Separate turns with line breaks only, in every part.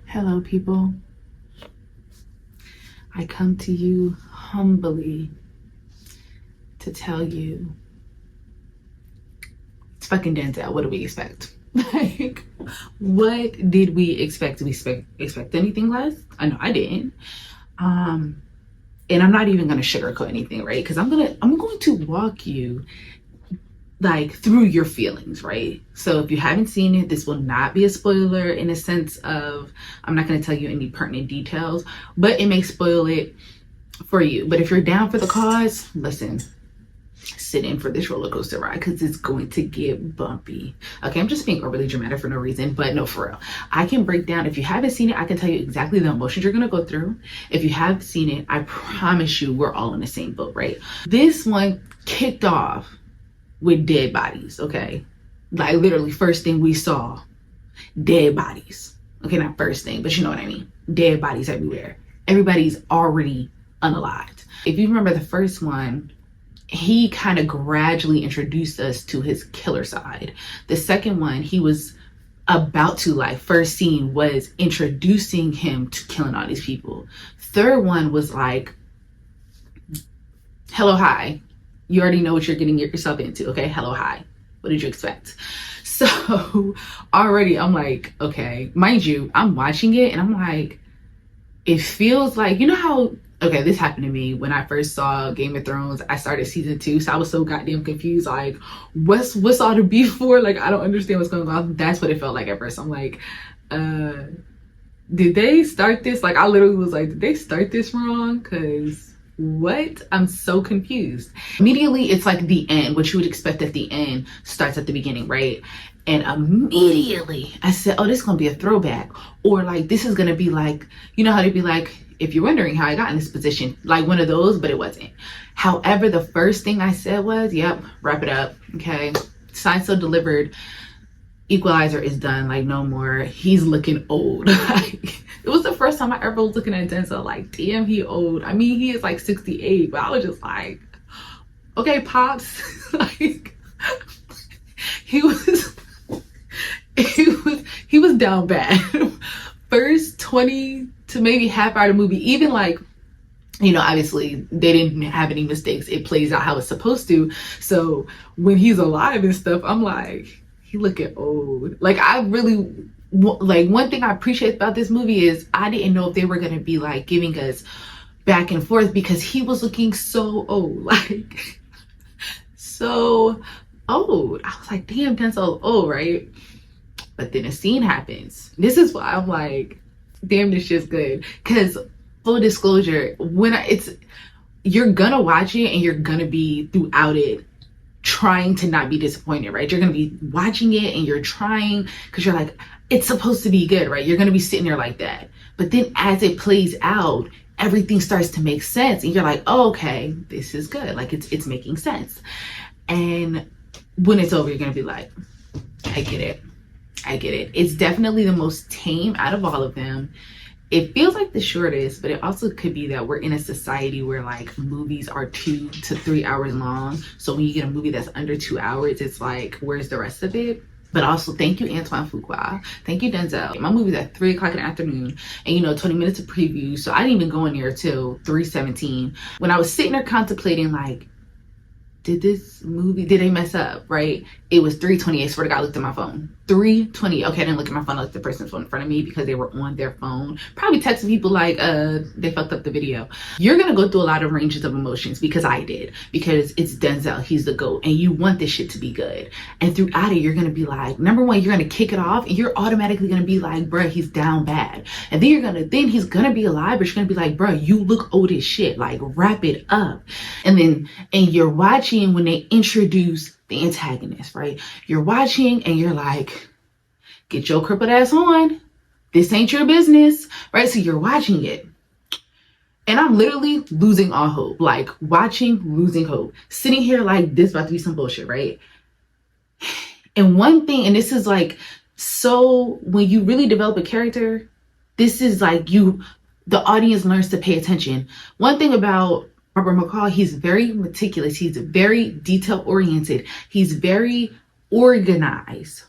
Hello, people. I come to you humbly to tell you it's fucking Denzel. What do we expect? Like, what did we expect? Did we expect anything less? I know I didn't. And I'm not even gonna sugarcoat anything, right? Because I'm going to walk you like through your feelings, right? So if you haven't seen it, this will not be a spoiler in a sense of I'm not going to tell you any pertinent details, but it may spoil it for you. But if you're down for the cause, listen, sit in for this roller coaster ride because it's going to get bumpy. Okay, I'm just being overly dramatic for no reason, but no, for real. I can break down, if you haven't seen it, I can tell you exactly the emotions you're going to go through. If you have seen it, I promise you we're all in the same boat, right? This one kicked off with dead bodies, okay? Like literally first thing we saw, dead bodies. Okay, not first thing, but you know what I mean. Dead bodies everywhere. Everybody's already unalived. If you remember the first one, he kind of gradually introduced us to his killer side. The second one, he was about to, like, first scene was introducing him to killing all these people. Third one was like, hello, hi. You already know what you're getting yourself into, okay? Hello, hi. What did you expect? So already I'm like, okay, mind you, I'm watching it and I'm like, it feels like, you know how, okay, this happened to me when I first saw Game of Thrones. I started season 2, so I was so goddamn confused. Like, what's all the beef for? Like, I don't understand what's going on. That's what it felt like at first. I'm like, did they start this? Like, I literally was like, did they start this wrong? Because what? I'm so confused. Immediately, it's like the end. What you would expect at the end starts at the beginning, right? And immediately I said, oh, this is gonna be a throwback. Or like, this is gonna be like, you know how they'd be like, if you're wondering how I got in this position, like one of those, but it wasn't. However, the first thing I said was, yep, wrap it up, okay? Signed, so delivered. Equalizer is done, like no more. He's looking old. Like, it was the first time I ever was looking at Denzel like, damn, he old. I mean, he is like 68, but I was just like, okay, pops. Like, he was down bad. First 20 to maybe half hour of the movie, even like, you know, obviously they didn't have any mistakes. It plays out how it's supposed to. So when he's alive and stuff, I'm like, he looking old. Like, I really, like, one thing I appreciate about this movie is I didn't know if they were going to be like giving us back and forth because he was looking so old, like so old. I was like, damn, Denzel old, right? But then a scene happens. This is why I'm like, damn, this shit's good. Because full disclosure, you're gonna watch it and you're gonna be throughout it trying to not be disappointed, right? You're gonna be watching it and you're trying because you're like, it's supposed to be good, right? You're gonna be sitting there like that. But then as it plays out, everything starts to make sense and you're like, oh, okay, this is good. Like, it's making sense. And when it's over, you're gonna be like, I get it. It's definitely the most tame out of all of them. It feels like the shortest, but it also could be that we're in a society where like movies are 2 to 3 hours long. So when you get a movie that's under 2 hours, it's like, where's the rest of it? But also, thank you, Antoine Fuqua. Thank you, Denzel. My movie's at 3 o'clock in the afternoon and, you know, 20 minutes of preview. So I didn't even go in there till 3:17. When I was sitting there contemplating, like, did they mess up, right? It was 3:20. I swear to God, I looked at my phone. 3:20. Okay, I didn't look at my phone. I looked at the person's phone in front of me because they were on their phone. Probably texting people like, they fucked up the video. You're going to go through a lot of ranges of emotions because I did. Because it's Denzel. He's the GOAT. And you want this shit to be good. And throughout it, you're going to be like, number one, you're going to kick it off. And you're automatically going to be like, bruh, he's down bad. And then he's going to be alive. But you're going to be like, bruh, you look old as shit. Like, wrap it up. And you're watching when they introduce the antagonist, right? You're watching and you're like, get your crippled ass on. This ain't your business, right? So you're watching it. And I'm literally losing all hope. Like, watching, losing hope. Sitting here like, this about to be some bullshit, right? And one thing, and this is like, so when you really develop a character, this is like the audience learns to pay attention. One thing about Robert McCall, he's very meticulous. He's very detail oriented. He's very organized.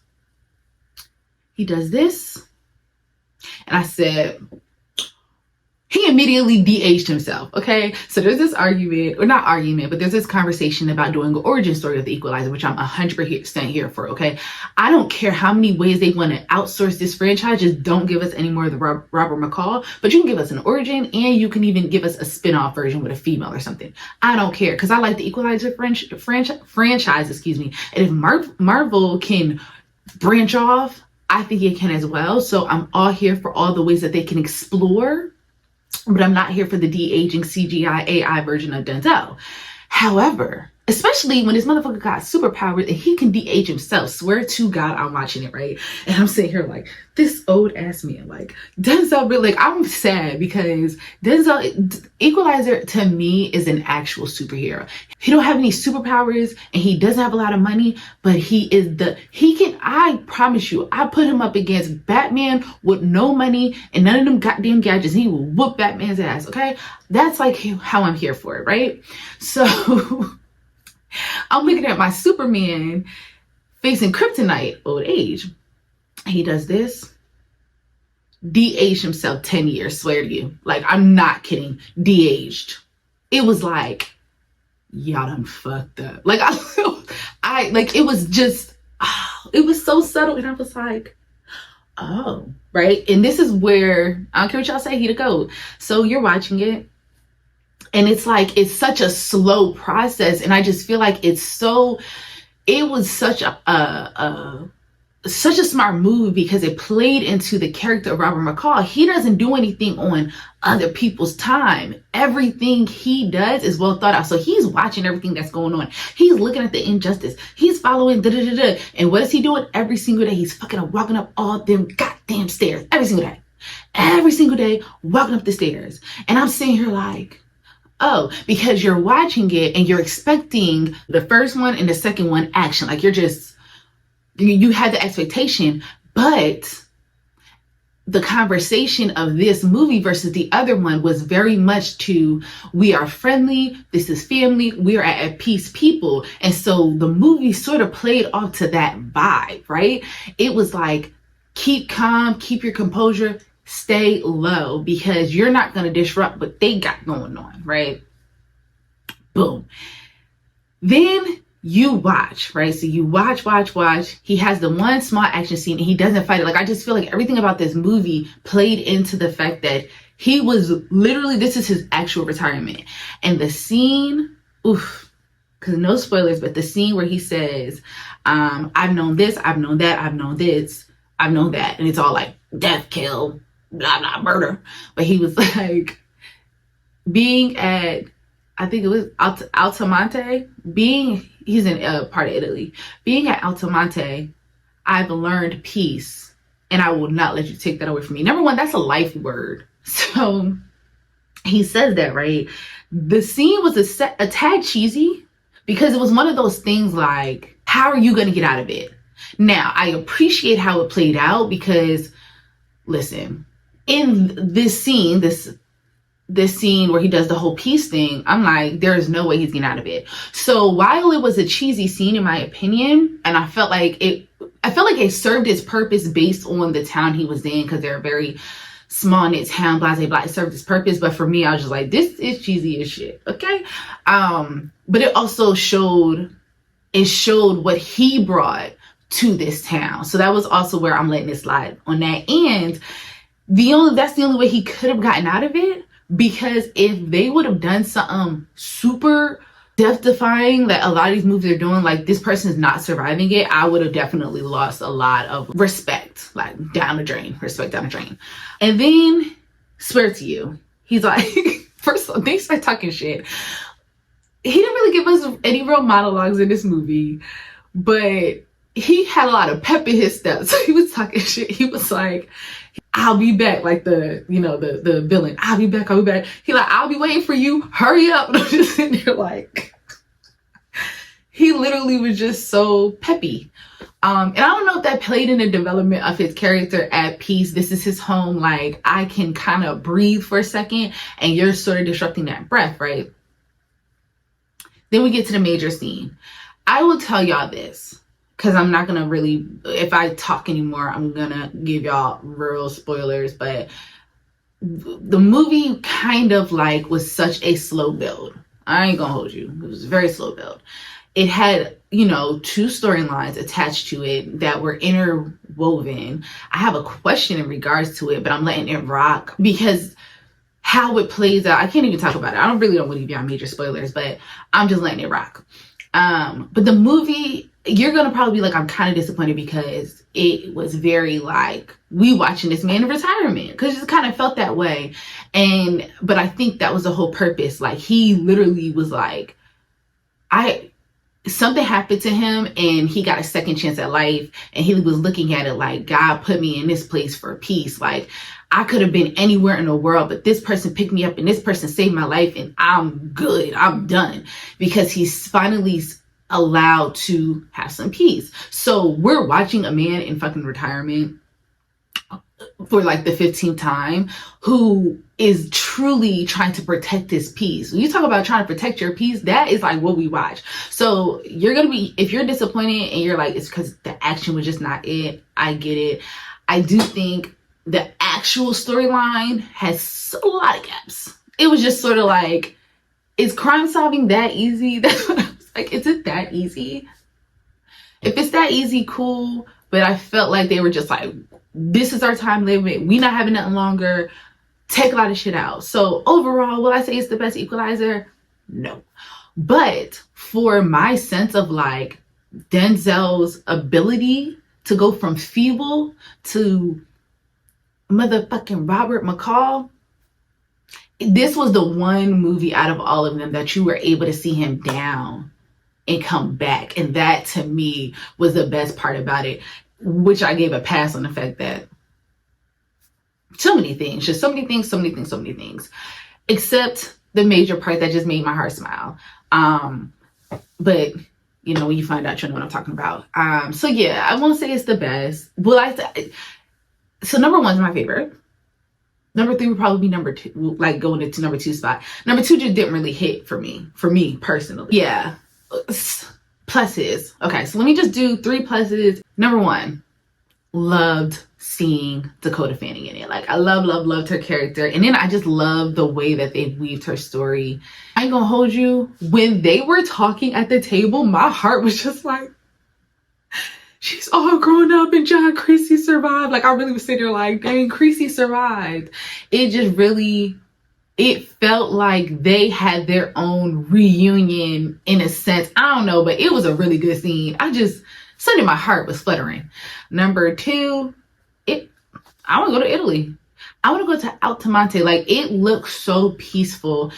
He does this And I said, he immediately de-aged himself, okay? So there's this argument, or not argument, but there's this conversation about doing an origin story of the Equalizer, which I'm 100% here for, okay? I don't care how many ways they want to outsource this franchise, just don't give us any more of the Robert McCall, but you can give us an origin, and you can even give us a spin-off version with a female or something. I don't care, because I like the Equalizer franchise, excuse me, and if Marvel can branch off, I think it can as well. So I'm all here for all the ways that they can explore, but I'm not here for the de-aging CGI AI version of Denzel. However, especially when this motherfucker got superpowers and he can de-age himself. Swear to God, I'm watching it, right? And I'm sitting here like, this old ass man, like Denzel, really, like I'm sad because Denzel, Equalizer to me is an actual superhero. He don't have any superpowers and he doesn't have a lot of money, but I promise you, I put him up against Batman with no money and none of them goddamn gadgets. He will whoop Batman's ass, okay? That's like how I'm here for it, right? So I'm looking at my Superman facing kryptonite, old age. He does this, de-aged himself 10 years, swear to you. Like, I'm not kidding, de-aged. It was like, y'all done fucked up. Like, it was just, it was so subtle. And I was like, oh, right? And this is where, I don't care what y'all say, he the GOAT. So you're watching it. And it's like, it's such a slow process. And I just feel like it was such a smart move because it played into the character of Robert McCall. He doesn't do anything on other people's time. Everything he does is well thought out. So he's watching everything that's going on. He's looking at the injustice. He's following And what is he doing every single day? He's fucking walking up all them goddamn stairs every single day. Every single day, walking up the stairs. And I'm sitting here like, oh, because you're watching it and you're expecting the first one and the second one action. Like you had the expectation, but the conversation of this movie versus the other one was very much to, we are friendly, this is family, we are at peace people. And so the movie sort of played off to that vibe, right? It was like, keep calm, keep your composure, stay low because you're not going to disrupt what they got going on, right? Boom. Then you watch, right? So you watch. He has the one small action scene and he doesn't fight it. Like, I just feel like everything about this movie played into the fact that he was literally, this is his actual retirement. And the scene, oof, because no spoilers, but the scene where he says, I've known this, I've known that, I've known this, I've known that. And it's all like death, kill, blah, blah, murder. But he was like, being at, I think it was Altamonte, he's in part of Italy. Being at Altamonte, I've learned peace and I will not let you take that away from me. Number one, that's a life word. So he says that, right? The scene was a tad cheesy because it was one of those things like, how are you going to get out of it? Now, I appreciate how it played out because, listen, in this scene, this scene where he does the whole peace thing, I'm like, there is no way he's getting out of it. So while it was a cheesy scene, in my opinion, and I felt like it served its purpose based on the town he was in, because they're a very small knit town, blah, blah, blah. It served its purpose. But for me, I was just like, this is cheesy as shit. Okay. But it also showed what he brought to this town. So that was also where I'm letting it slide on that. And that's the only way he could have gotten out of it. Because if they would have done something super death-defying that a lot of these movies are doing, like this person is not surviving it, I would have definitely lost a lot of respect, like down the drain, respect down the drain. And then, swear to you, he's like, first of all, they start talking shit. He didn't really give us any real monologues in this movie, but he had a lot of pep in his step. So he was talking shit. He was like, I'll be back, like the villain. I'll be back. He like, I'll be waiting for you. Hurry up. And I'm just sitting there like, he literally was just so peppy. And I don't know if that played in the development of his character at peace. This is his home. Like, I can kind of breathe for a second and you're sort of disrupting that breath, right? Then we get to the major scene. I will tell y'all this. because I'm not gonna really, if I talk anymore, I'm gonna give y'all real spoilers. But the movie kind of like was such a slow build. I ain't gonna hold you. It was a very slow build. It had, you know, two storylines attached to it that were interwoven. I have a question in regards to it, but I'm letting it rock because how it plays out, I can't even talk about it. I don't want to give y'all major spoilers, but I'm just letting it rock. But the movie, you're gonna probably be like, I'm kind of disappointed because it was very like we watching this man in retirement, because it kind of felt that way. But I think that was the whole purpose. Like, he literally was like, something happened to him and he got a second chance at life, and he was looking at it like, God put me in this place for peace. Like, I could have been anywhere in the world, but this person picked me up and this person saved my life, and I'm good. I'm done, because he's finally allowed to have some peace. So we're watching a man in fucking retirement for like the 15th time who is truly trying to protect his peace. When you talk about trying to protect your peace, that is like what we watch. So you're gonna be, if you're disappointed and you're like, it's because the action was just not it, I get it. I do think the actual storyline has a lot of gaps. It was just sort of like, is crime solving that easy? That's what I was like, is it that easy? If it's that easy, cool. But I felt like they were just like, this is our time limit. We not having nothing longer. Take a lot of shit out. So overall, will I say it's the best Equalizer? No. But for my sense of like Denzel's ability to go from feeble to motherfucking Robert McCall, this was the one movie out of all of them that you were able to see him down and come back. And that to me was the best part about it, which I gave a pass on the fact that so many things, except the major part that just made my heart smile. But you know, when you find out, you know what I'm talking about. So yeah, I won't say it's the best. So number one's my favorite. Number three would probably be number two, like going into number two spot. Number two just didn't really hit for me personally. Yeah. Pluses. Okay, so let me just do 3 pluses. Number one, loved seeing Dakota Fanning in it. Like, I loved her character. And then I just love the way that they weaved her story. I ain't gonna hold you. When they were talking at the table, my heart was just like, she's all grown up and John Creasy survived. Like, I really was sitting there like, dang, Creasy survived. It just really, it felt like they had their own reunion in a sense. I don't know, but it was a really good scene. Something in my heart was fluttering. Number two, I want to go to Italy. I want to go to Altamonte. Like, it looks so peaceful.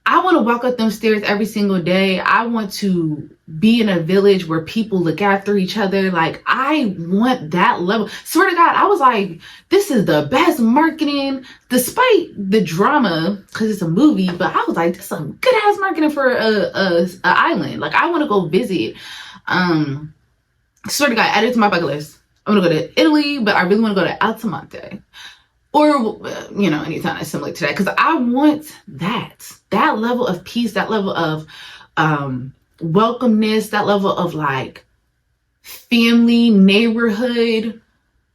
I want to walk up them stairs every single day. I want to be in a village where people look after each other. Like, I want that level. Swear to God, I was like, this is the best marketing, despite the drama, because it's a movie. But I was like, this is some good ass marketing for a island. Like, I want to go visit. Swear to God, add it to my bucket list. I want to go to Italy, but I really want to go to Altamonte. Or, you know, anytime that's similar to that. Because I want that level of peace, that level of welcomeness, that level of like family, neighborhood.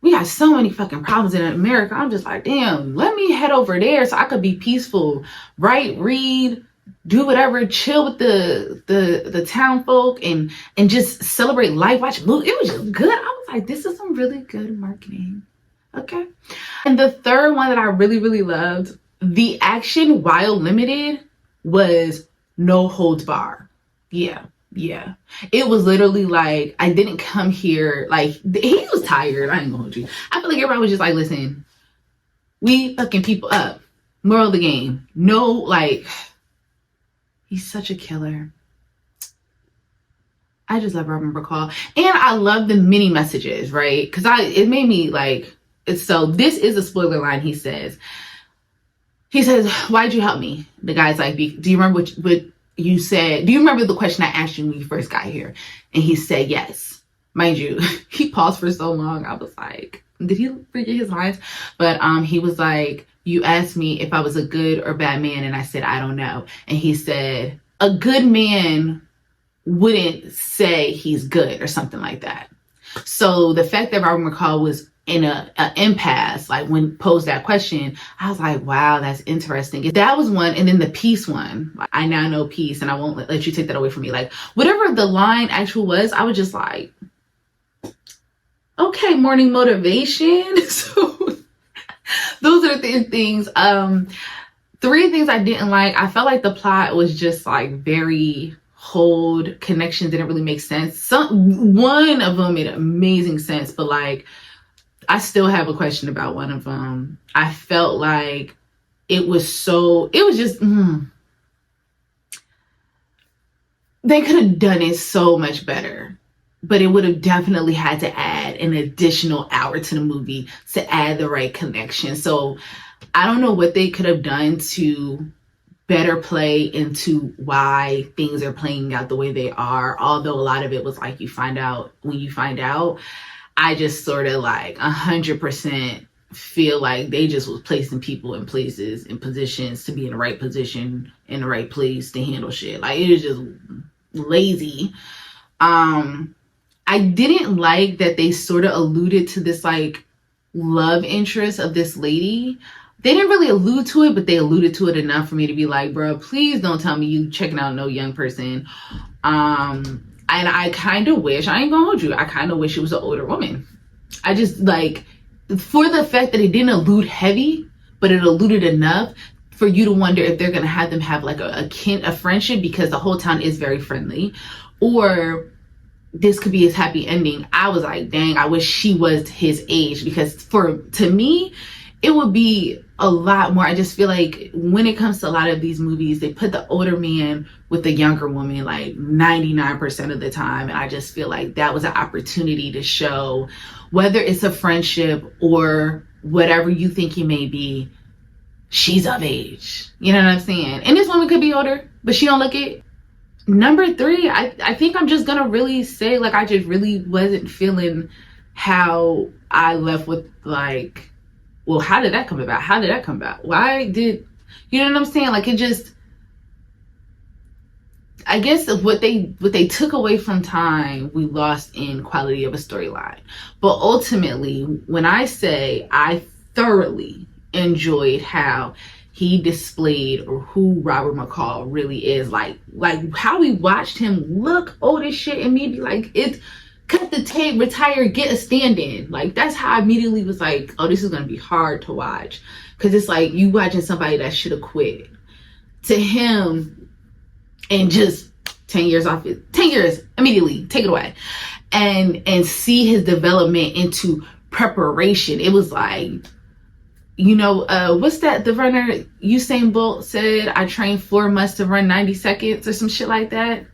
We got so many fucking problems in America. I'm just like, damn, let me head over there so I could be peaceful, write, read, do whatever, chill with the town folk and just celebrate life, watch movies. It was just good. I was like, this is some really good marketing. Okay. And the third one that I really loved, the action, while limited, was no holds bar. Yeah. It was literally like, I didn't come here, like, he was tired. I ain't gonna hold you. I feel like everybody was just like, listen, we fucking people up. Moral of the game. No, like, he's such a killer. I just love Robin McCall. And I love the mini messages, right? Because it made me like, so this is a spoiler line. He says, why'd you help me? The guy's like, do you remember what you said? Do you remember the question I asked you when you first got here? And he said, yes. Mind you, he paused for so long. I was like, did he forget his lines? But he was like, you asked me if I was a good or bad man. And I said, I don't know. And he said, a good man wouldn't say he's good or something like that. So the fact that Robert McCall was in a impasse, like when posed that question, I was like, wow, that's interesting. That was one. And then the peace one, I now know peace and I won't let you take that away from me. Like whatever the line actually was, I was just like, okay, morning motivation. So those are the things. Three things I didn't like. I felt like the plot was just like very hold, connections didn't really make sense. One of them made amazing sense, but like I still have a question about one of them. I felt like it was just they could have done it so much better, but it would have definitely had to add an additional hour to the movie to add the right connection. So I don't know what they could have done to better play into why things are playing out the way they are. Although a lot of it was like you find out when you find out. I just sort of like 100% feel like they just was placing people in places and positions to be in the right position in the right place to handle shit. Like it was just lazy. I didn't like that they sort of alluded to this like love interest of this lady. They didn't really allude to it, but they alluded to it enough for me to be like, bro, please don't tell me you checking out no young person. And I kind of wish, I ain't gonna hold you, I kind of wish it was an older woman. I just like, for the fact that it didn't allude heavy, but it alluded enough for you to wonder if they're gonna have them have like a friendship, because the whole town is very friendly, or this could be his happy ending. I was like, dang, I wish she was his age, because to me, it would be a lot more. I just feel like when it comes to a lot of these movies, they put the older man with the younger woman like 99% of the time. And I just feel like that was an opportunity to show, whether it's a friendship or whatever you think he may be, she's of age. You know what I'm saying? And this woman could be older, but she don't look it. Number three, I think I'm just gonna really say, like, I just really wasn't feeling how I left with like, well, how did that come about? How did that come about? Why did, you know what I'm saying? Like, it just, I guess what they took away from time, we lost in quality of a storyline. But ultimately, when I say I thoroughly enjoyed how he displayed or who Robert McCall really is, like how we watched him look old as shit and me be like, it's, cut the tape, retire, get a stand-in. Like, that's how I immediately was like, oh, this is going to be hard to watch. Because it's like you watching somebody that should have quit. To him, and just 10 years off it, 10 years, immediately, take it away. And see his development into preparation. It was like, you know, what's that, the runner, Usain Bolt said, I trained 4 months to run 90 seconds or some shit like that.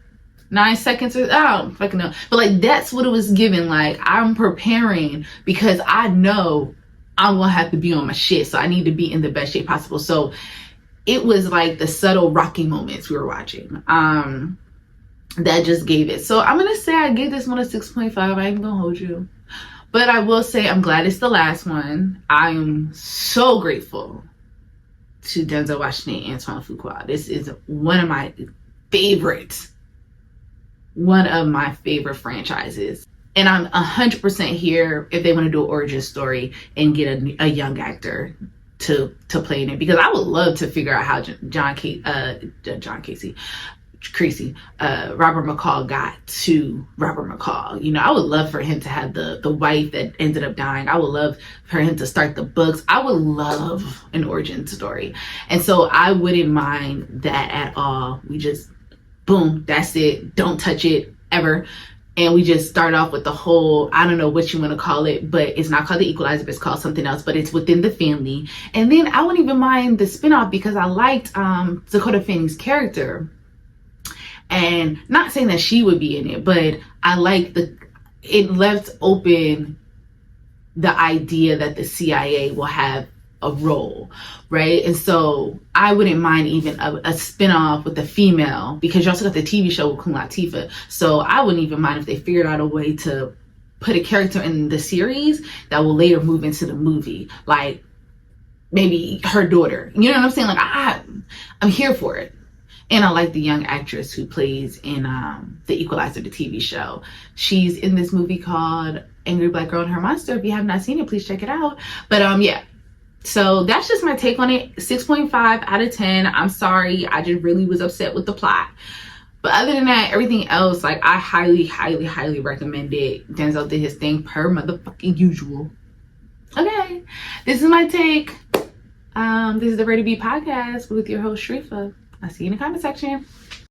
9 seconds, or I don't fucking know. But like, that's what it was given. Like, I'm preparing because I know I'm gonna have to be on my shit. So I need to be in the best shape possible. So it was like the subtle rocky moments we were watching. That just gave it. So I'm gonna say I gave this one a 6.5. I ain't gonna hold you. But I will say I'm glad it's the last one. I am so grateful to Denzel Washington and Antoine Fuqua. This is one of my favorite franchises. And I'm 100% here if they want to do an origin story and get a young actor to play in it, because I would love to figure out how Robert McCall got to Robert McCall. You know, I would love for him to have the wife that ended up dying. I would love for him to start the books. I would love an origin story. And so I wouldn't mind that at all. We just, boom, that's it. Don't touch it ever. And we just start off with the whole, I don't know what you want to call it, but it's not called the Equalizer, but it's called something else, but it's within the family. And then I wouldn't even mind the spinoff, because I liked Dakota Fanning's character. And not saying that she would be in it, but I like it left open the idea that the CIA will have a role, right? And so I wouldn't mind even a spinoff with a female, because you also got the TV show with Queen Latifah. So I wouldn't even mind if they figured out a way to put a character in the series that will later move into the movie, like maybe her daughter. You know what I'm saying? Like I'm here for it. And I like the young actress who plays in the Equalizer, the TV show. She's in this movie called Angry Black Girl and Her Monster. If you have not seen it, please check it out. But yeah, so that's just my take on it. 6.5 out of 10. I'm sorry, I just really was upset with the plot. But other than that, everything else, like, I highly recommend it. Denzel did his thing per motherfucking usual. Okay, this is my take. This is the Ready to Be podcast with your host Sharifa. I'll see you in the comment section.